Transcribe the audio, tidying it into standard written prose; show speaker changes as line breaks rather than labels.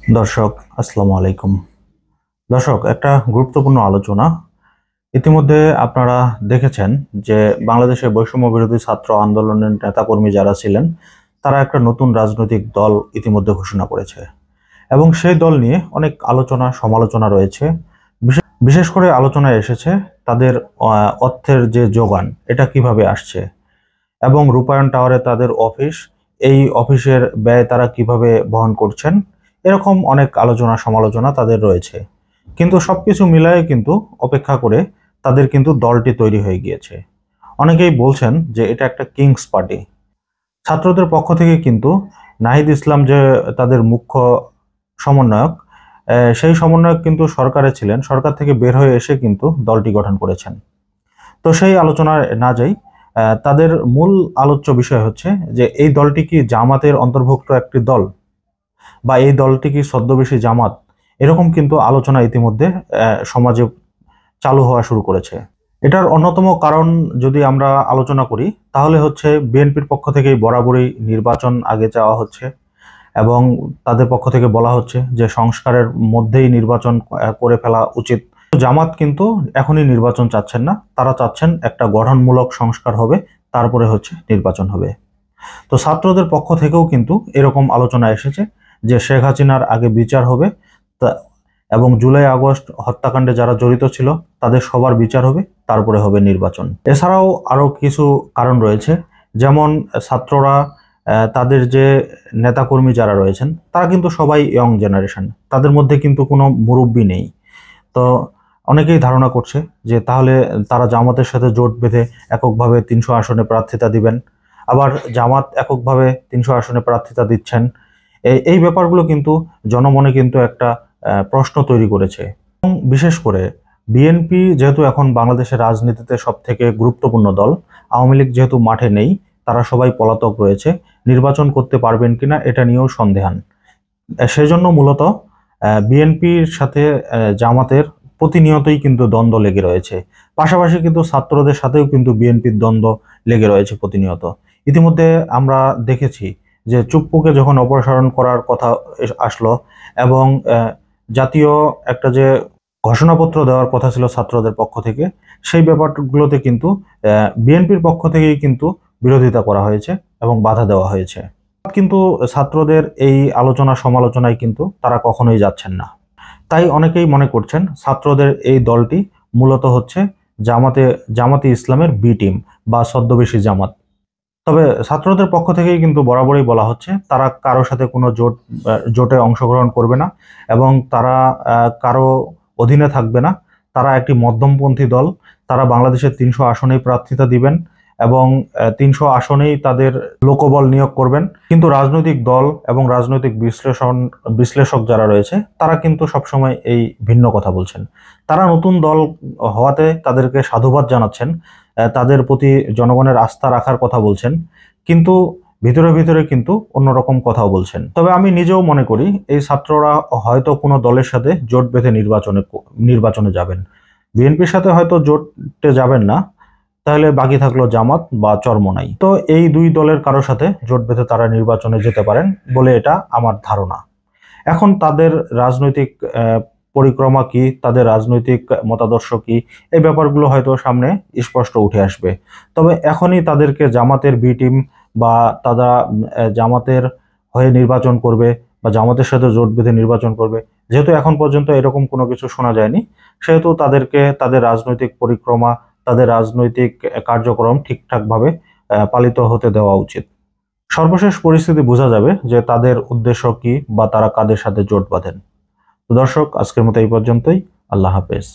দর্শক আসসালামু আলাইকুম। দর্শক, একটা গুরুত্বপূর্ণ আলোচনা। ইতিমধ্যে আপনারা দেখেছেন যে বাংলাদেশে বৈষম্য বিরোধী ছাত্র আন্দোলনের নেতাকর্মী যারা ছিলেন তারা একটা নতুন রাজনৈতিক দল ইতিমধ্যে ঘোষণা করেছে এবং সেই দল নিয়ে অনেক আলোচনা সমালোচনা রয়েছে। বিশেষ করে আলোচনায় এসেছে তাদের অর্থের যে যোগান এটা কিভাবে আসছে এবং রূপায়ণ টাওয়ারে তাদের অফিস, এই অফিসের ব্যয় তারা কিভাবে বহন করছেন, এরকম অনেক আলোচনা সমালোচনা তাদের রয়েছে। কিন্তু সবকিছু মিলায়ে কিন্তু অপেক্ষা করে তাদের কিন্তু দলটি তৈরি হয়ে গিয়েছে। অনেকেই বলছেন যে এটা একটা কিংস পার্টি। ছাত্রদের পক্ষ থেকে কিন্তু নাহিদ ইসলাম যে তাদের মুখ্য সমন্বয়ক, সেই সমন্বয়ক কিন্তু সরকারে ছিলেন, সরকার থেকে বের হয়ে এসে কিন্তু দলটি গঠন করেছেন। তো সেই আলোচনায় না যাই, তাদের মূল আলোচ্য বিষয় হচ্ছে যে এই দলটি কি জামাতের অন্তর্ভুক্ত একটি দল বা এই দলটি কি ছদ্মবেশী জামাত, এরকম কিন্তু আলোচনা ইতিমধ্যে সমাজে চালু হওয়া শুরু করেছে। এটার অন্যতম কারণ যদি আমরা আলোচনা করি তাহলে হচ্ছে বিএনপির পক্ষ থেকেই বরাবরই নির্বাচন আগে চাওয়া হচ্ছে এবং তাদের পক্ষ থেকে বলা হচ্ছে যে সংস্কারের মধ্যেই নির্বাচন করে ফেলা উচিত। জামাত কিন্তু এখনই নির্বাচন চাচ্ছেন না, তারা চাচ্ছেন একটা গঠনমূলক সংস্কার হবে, তারপরে হচ্ছে নির্বাচন হবে। তো ছাত্রদের পক্ষ থেকেও কিন্তু এরকম আলোচনা এসেছে যে শেখ হাসিনার আগে বিচার হবে এবং জুলাই আগস্ট হত্যাকাণ্ডে যারা জড়িত ছিল তাদের সবার বিচার হবে, তারপরে হবে নির্বাচন। এছাড়াও আরো কিছু কারণ রয়েছে, যেমন ছাত্ররা তাদের যে নেতাকর্মী যারা রয়েছেন তারা কিন্তু সবাই ইয়ং জেনারেশন, তাদের মধ্যে কিন্তু কোনো মুরব্বি নেই। তো অনেকেই ধারণা করছে যে তাহলে তারা জামাতের সাথে জোট বেঁধে এককভাবে 300 আসনে প্রার্থিতা দিবেন, আবার জামাত এককভাবে 300 আসনে প্রার্থিতা দিচ্ছেন। এই ব্যাপারগুলো কিন্তু জনমনে কিন্তু একটা প্রশ্ন তৈরি করেছে। এবং বিশেষ করে বিএনপি যেহেতু এখন বাংলাদেশের রাজনীতিতে সব থেকে গুরুত্বপূর্ণ দল, আওয়ামী লীগ যেহেতু মাঠে নেই, তারা সবাই পলাতক রয়েছে, নির্বাচন করতে পারবেন কিনা এটা নিয়েও সন্দেহান। সেজন্য মূলত বিএনপির সাথে জামাতের প্রতিনিয়তই কিন্তু দ্বন্দ্ব লেগে রয়েছে। পাশাপাশি কিন্তু ছাত্রদের সাথেও কিন্তু বিএনপির দ্বন্দ্ব লেগে রয়েছে প্রতিনিয়ত। ইতিমধ্যে আমরা দেখেছি যে চুপ্পুকে যখন অপসারণ করার কথা আসলো এবং জাতীয় একটা যে ঘোষণাপত্র দেওয়ার কথা ছিল ছাত্রদের পক্ষ থেকে, সেই ব্যাপারগুলোতে কিন্তু বিএনপির পক্ষ থেকেই কিন্তু বিরোধিতা করা হয়েছে এবং বাধা দেওয়া হয়েছে। কিন্তু ছাত্রদের এই আলোচনা সমালোচনায় কিন্তু তারা কখনোই যাচ্ছেন না। তাই অনেকেই মনে করছেন ছাত্রদের এই দলটি মূলত হচ্ছে জামাতে ইসলামের বি টিম বা ছদ্মবেশী জামাত। তবে ছাত্রদের পক্ষ থেকেই কিন্তু বরাবরই বলা হচ্ছে তারা কারো সাথে কোনো জোটে অংশগ্রহণ করবে না এবং তারা কারো অধীনে থাকবে না। তারা একটি মধ্যমপন্থী দল, তারা বাংলাদেশের 300 আসনেই প্রার্থিতা দিবেন এবং 300 আসনেই তাদের লোকবল নিয়োগ করবেন। কিন্তু রাজনৈতিক দল এবং রাজনৈতিক বিশ্লেষক যারা রয়েছে তারা কিন্তু সবসময় এই ভিন্ন কথা বলছেন। তারা নতুন দল হওয়াতে তাদেরকে সাধুবাদ জানাচ্ছেন, তাদের প্রতি জনগণের আস্থা রাখার কথা বলছেন, কিন্তু ভিতরে ভিতরে কিন্তু অন্যরকম কথাও বলছেন। তবে আমি নিজেও মনে করি এই ছাত্ররা হয়তো কোনো দলের সাথে জোট বেঁধে নির্বাচনে যাবেন। বিএনপির সাথে হয়তো জোটে যাবেন না, তাহলে বাকি থাকলো জামাত বা চরমোনাই। তো এই দুই দলের কারোর সাথে জোট বেঁধে তারা নির্বাচনে যেতে পারেন বলে এটা আমার ধারণা। এখন তাদের রাজনৈতিক পরিক্রমা কি, তাদের রাজনৈতিক মতাদর্শ কি, এই ব্যাপারগুলো হয়তো সামনে স্পষ্ট উঠে আসবে। তবে এখনই তাদেরকে জামাতের বি টিম বা তারা জামাতের হয়ে নির্বাচন করবে বা জামাতের সাথে জোট বেঁধে নির্বাচন করবে, যেহেতু এখন পর্যন্ত এরকম কোনো কিছু শোনা যায়নি, সেহেতু তাদেরকে তাদের রাজনৈতিক পরিক্রমা, তাদের রাজনৈতিক কার্যক্রম ঠিকঠাকভাবে পালিত হতে দেওয়া উচিত। সর্বশেষ পরিস্থিতি বোঝা যাবে যে তাদের উদ্দেশ্য কি বা তারা কাদের সাথে জোট বাঁধেন। তো দর্শক, আজকের মতো এই পর্যন্তই। আল্লাহ হাফেজ।